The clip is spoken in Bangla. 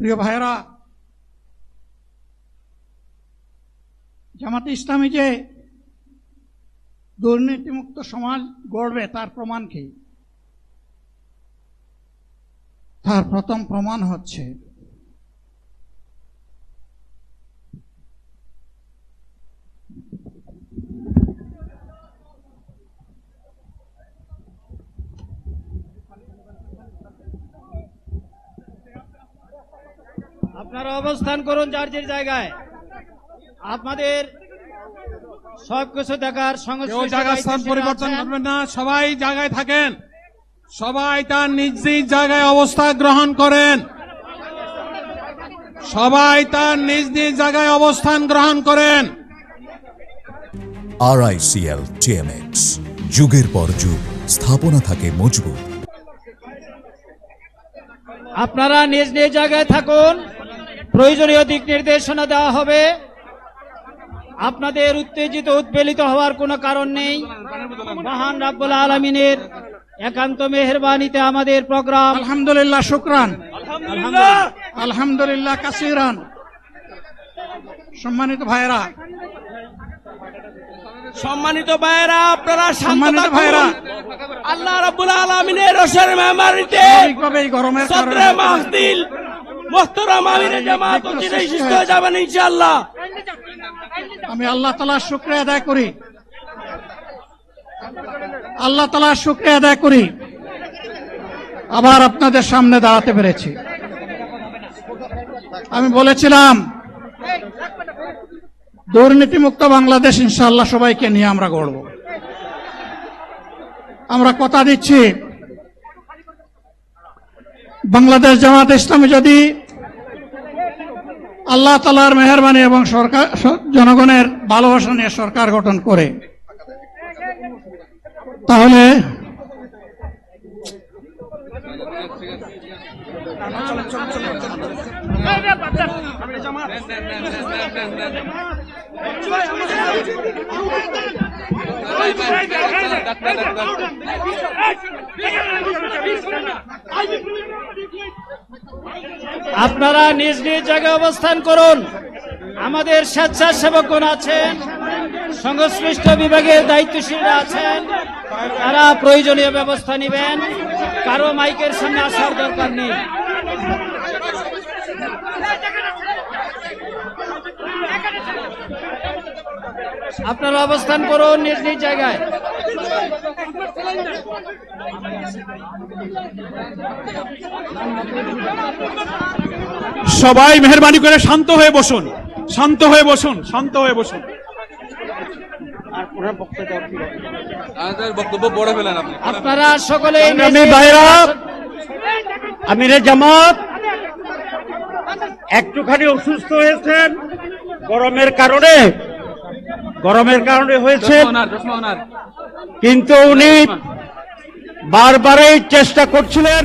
প্রিয় ভাইয়েরা, জামাতে ইসলামী যে দুর্নীতিমুক্ত সমাজ গড়বে তার প্রমাণ কি? তার প্রথম প্রমাণ হচ্ছে আপনারা অবস্থান করুন যার যার জায়গায়। আপনাদের সবকিছু দেখার জায়গা স্থান পরিবর্তন করবেন না, সবাই জায়গায় থাকেন, সবাই তার নিজ নিজ জায়গায় অবস্থা গ্রহণ করেন, সবাই তার নিজ নিজ জায়গায় অবস্থান গ্রহণ করেন। RICL TMX, যুগের পর যুগ স্থাপনা থাকে মজবুত। আপনারা নিজ নিজ জায়গায় থাকুন, প্রয়োজনীয় দিক নির্দেশনা দেওয়া হবে। আপনাদের উত্তেজিত উদ্বেলিত হওয়ার কোনো কারণ নেই। মহান রাব্বুল আলামিনের একান্ত মেহেরবানিতে আমাদের প্রোগ্রাম আলহামদুলিল্লাহ, শুকরান, আলহামদুলিল্লাহ কাসিরান। সম্মানিত ভাইয়েরা, আপনারা সম্মানিত ভাইয়েরা, আল্লাহ রাব্বুল আলামিনের রসের মেহমানিতে এই গরমের সদরে মাহফিল মুহতারাম আমিরে জামাত অচিরে সুস্থ হয়ে যাবেন ইনশাআল্লাহ। আমি আল্লাহ তাআলার শুকরিয়া আদায় করি, আল্লাহ তাআলার শুকরিয়া আদায় করি আবার আপনাদের সামনে দাঁড়াতে পেরেছি। আমি বলেছিলাম দুর্নীতিমুক্ত বাংলাদেশ ইনশাআল্লাহ সবাইকে নিয়ে আমরা গড়ব। আমরা কথা দিচ্ছি, বাংলাদেশ জামাত ইসলামী যদি আল্লাহ তাআলার মেহেরবানি এবং সরকার জনগণের ভালোবাসা নিয়ে সরকার গঠন করে, তাহলে আপনারা নিজ নিজ জায়গায় অবস্থান করুন। আমাদের স্বেচ্ছাসেবকগণ আছেন, সংশ্লিষ্ট বিভাগের দায়িত্বশীলরা আছেন, তারা প্রয়োজনীয় ব্যবস্থা নেবেন। কারো মাইকের সামনে আসার দরকার নেই। আপনারা অবস্থান করুন নিজ নিজ জায়গায়। সবাই মেহেরবানি করে শান্ত হয়ে বসুন, শান্ত হয়ে বসুন, শান্ত হয়ে বসুন। বক্তব্য বড় ফেলেন আপনি। আপনারা সকলে ভাইরা, আমিরে জামাত একটুখানি অসুস্থ হয়েছেন গরমের কারণে হয়েছে, কিন্তু উনি বারবারই চেষ্টা করছিলেন